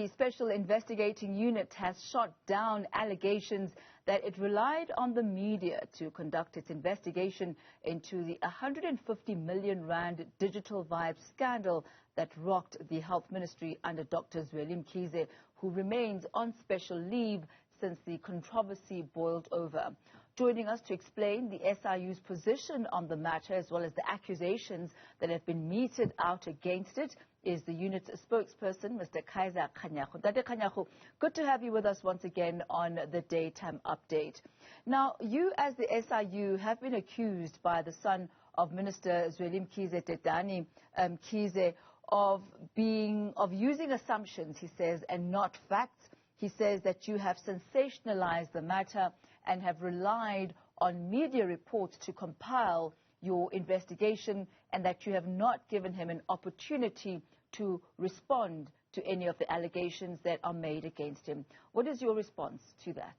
the Special Investigating Unit has shot down allegations that it relied on the media to conduct its investigation into the 150 million rand digital vibe scandal that rocked the health ministry under Dr. Zweli Mkhize, who remains on special leave since the controversy boiled over. Joining us to explain the SIU's position on the matter, as well as the accusations that have been meted out against it, is the unit's spokesperson, Mr. Kaizer Kganyago. Dr. Kganyago, good to have you with us once again on the Daytime Update. Now, you as the SIU have been accused by the son of Minister Zweli Mkhize, Tetani Mkhize, of using assumptions, he says, and not facts. He says that you have sensationalized the matter and have relied on media reports to compile your investigation, and that you have not given him an opportunity to respond to any of the allegations that are made against him. What is your response to that?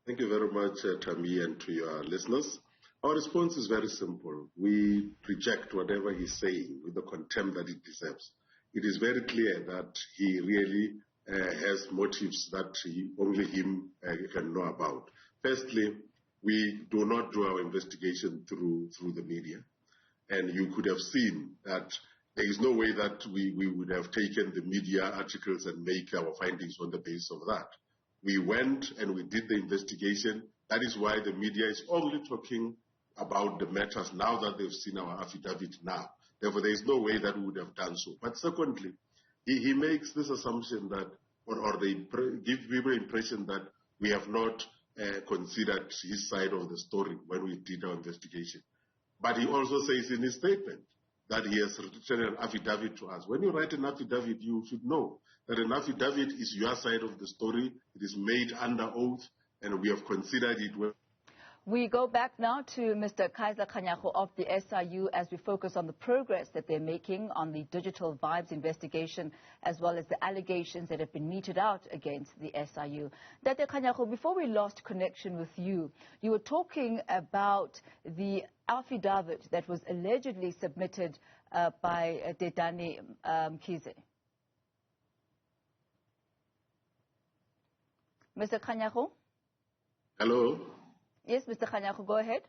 Thank you very much, Tammy, and to your listeners. Our response is very simple. We reject whatever he's saying with the contempt that it deserves. It is very clear that he really has motives that only him can know about. Firstly, we do not do our investigation through the media. And you could have seen that there is no way that we would have taken the media articles and make our findings on the basis of that. We went and we did the investigation. That is why the media is only talking about the matters now that they've seen our affidavit now. Therefore, there is no way that we would have done so. But secondly, he makes this assumption that, or they give people the impression that we have not considered his side of the story when we did our investigation. But he also says in his statement that he has written an affidavit to us. When you write an affidavit, you should know that an affidavit is your side of the story. It is made under oath, and we have considered it. We go back now to Mr. Kaizer Kganyago of the SIU as we focus on the progress that they're making on the digital vibes investigation, as well as the allegations that have been meted out against the SIU. Dr. Kganyago, before we lost connection with you, you were talking about the affidavit that was allegedly submitted by Tetani Mkhize. Mr. Kganyago? Hello? Yes, Mr. Kganyago, go ahead.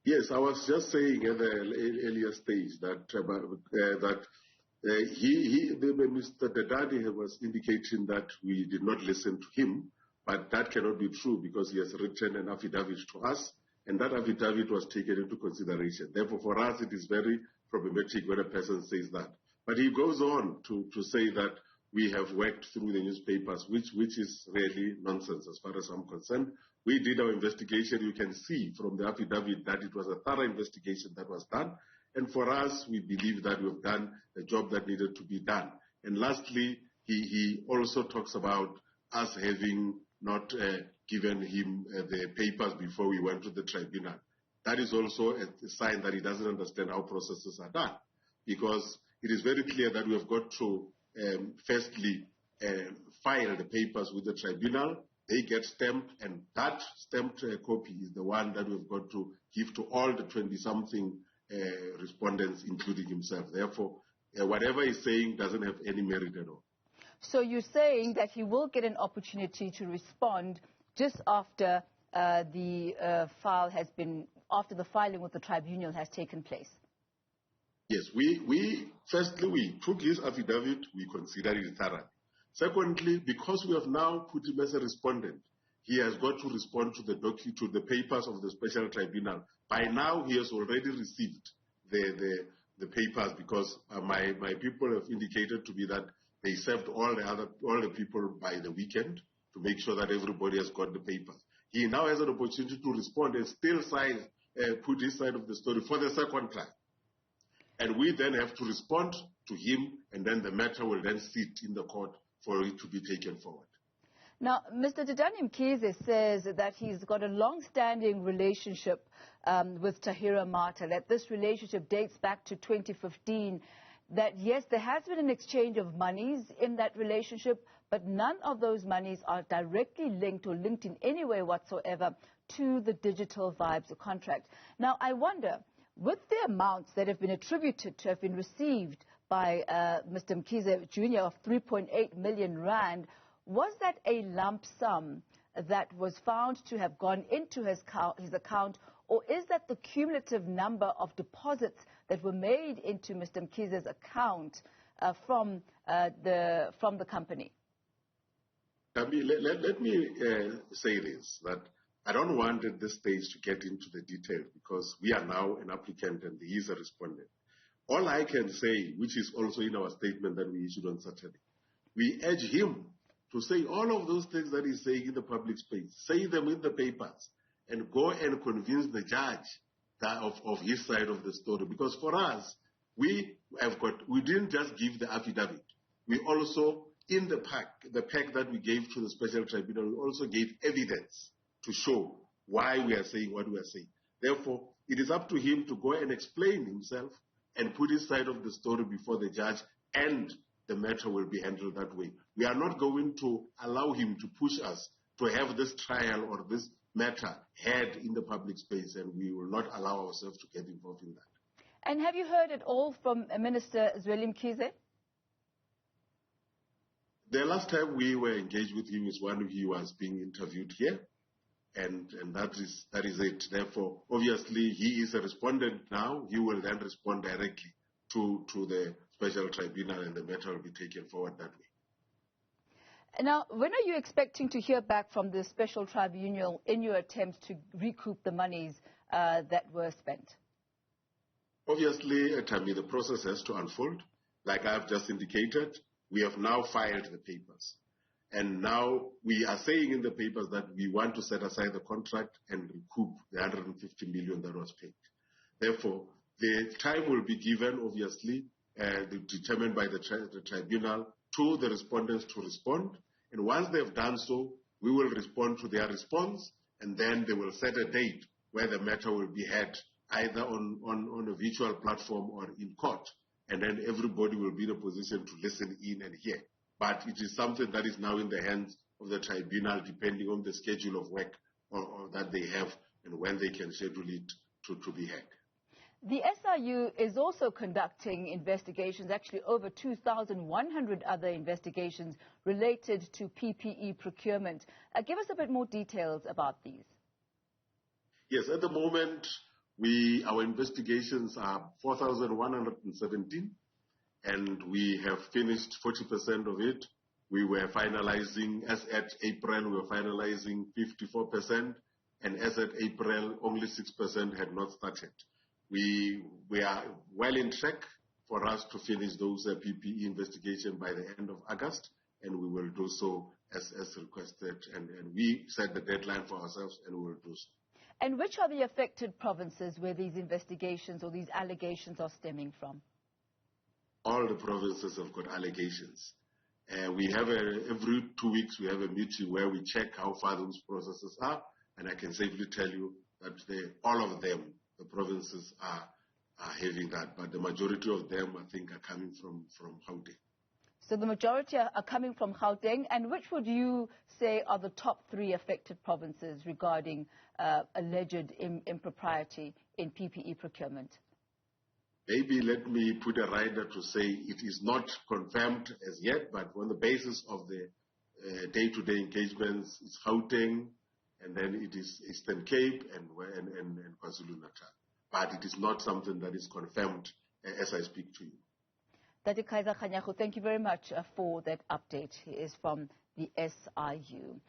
Yes, I was just saying at the earlier stage that Mr. Tetani was indicating that we did not listen to him, but that cannot be true because he has written an affidavit to us, and that affidavit was taken into consideration. Therefore, for us, it is very problematic when a person says that. But he goes on to say that we have worked through the newspapers, which is really nonsense as far as I'm concerned. We did our investigation. You can see from the affidavit that it was a thorough investigation that was done. And for us, we believe that we've done the job that needed to be done. And lastly, he also talks about us having not given him the papers before we went to the tribunal. That is also a sign that he doesn't understand how processes are done, because it is very clear that we have got to firstly file the papers with the tribunal. They get stamped, and that stamped copy is the one that we've got to give to all the 20-something respondents, including himself. Therefore, whatever he's saying doesn't have any merit at all. So you're saying that he will get an opportunity to respond just after the filing with the tribunal has taken place? Yes, firstly, we took his affidavit, we considered it thoroughly. Secondly, because we have now put him as a respondent, he has got to respond to the papers of the special tribunal. By now, he has already received the papers, because my people have indicated to me that they served all the people by the weekend to make sure that everybody has got the papers. He now has an opportunity to respond and still put his side of the story for the second time. And we then have to respond to him, and then the matter will then sit in the court for it to be taken forward. Now, Mr. Tetani Mkhize says that he's got a long-standing relationship with Tahira Mata, that this relationship dates back to 2015, that yes, there has been an exchange of monies in that relationship, but none of those monies are directly linked or linked in any way whatsoever to the Digital Vibes contract. Now, I wonder, with the amounts that have been attributed to have been received by Mr. Kaizer Jr. of 3.8 million rand. Was that a lump sum that was found to have gone into his account, or is that the cumulative number of deposits that were made into Mr. Khaizer's account from the company? Let me say this, that I don't want at this stage to get into the detail because we are now an applicant and he is a respondent. All I can say, which is also in our statement that we issued on Saturday, we urge him to say all of those things that he's saying in the public space, say them in the papers, and go and convince the judge of his side of the story. Because for us, we didn't just give the affidavit. We also, in the pack that we gave to the special tribunal, we also gave evidence to show why we are saying what we are saying. Therefore, it is up to him to go and explain himself and put his side of the story before the judge, and the matter will be handled that way. We are not going to allow him to push us to have this trial or this matter heard in the public space, and we will not allow ourselves to get involved in that. And have you heard it all from Minister Zweli Mkhize? The last time we were engaged with him is when he was being interviewed here, and that is it. Therefore, obviously, he is a respondent now. He will then respond directly to the special tribunal, and the matter will be taken forward that way. Now, when are you expecting to hear back from the special tribunal in your attempts to recoup the monies that were spent? Obviously, Tammy, the process has to unfold. Like I've just indicated, we have now filed the papers. And now we are saying in the papers that we want to set aside the contract and recoup the 150 million that was paid. Therefore, the time will be given, obviously, determined by the tribunal, to the respondents to respond. And once they've done so, we will respond to their response, and then they will set a date where the matter will be heard, either on a virtual platform or in court. And then everybody will be in a position to listen in and hear. But it is something that is now in the hands of the tribunal, depending on the schedule of work or that they have and when they can schedule it to be heard. The SIU is also conducting investigations, actually over 2,100 other investigations related to PPE procurement. Give us a bit more details about these. Yes, at the moment, our investigations are 4,117, and we have finished 40% of it. We were finalizing, as at April, we were finalizing 54%, and as at April, only 6% had not started. We are well in track for us to finish those PPE investigation by the end of August, and we will do so as requested. And we set the deadline for ourselves, and we will do so. And which are the affected provinces where these investigations or these allegations are stemming from? All the provinces have got allegations. We have every 2 weeks we have a meeting where we check how far those processes are, and I can safely tell you that all of them, the provinces are having that, but the majority of them, I think, are coming from Gauteng. So the majority are coming from Gauteng, and which would you say are the top 3 affected provinces regarding alleged impropriety in PPE procurement? Maybe let me put a rider to say it is not confirmed as yet, but on the basis of the day-to-day engagements, it's Gauteng, and then it is Eastern Cape and KwaZulu-Natal. But it is not something that is confirmed as I speak to you. Kaizer Kganyago, thank you very much for that update. He is from the SIU.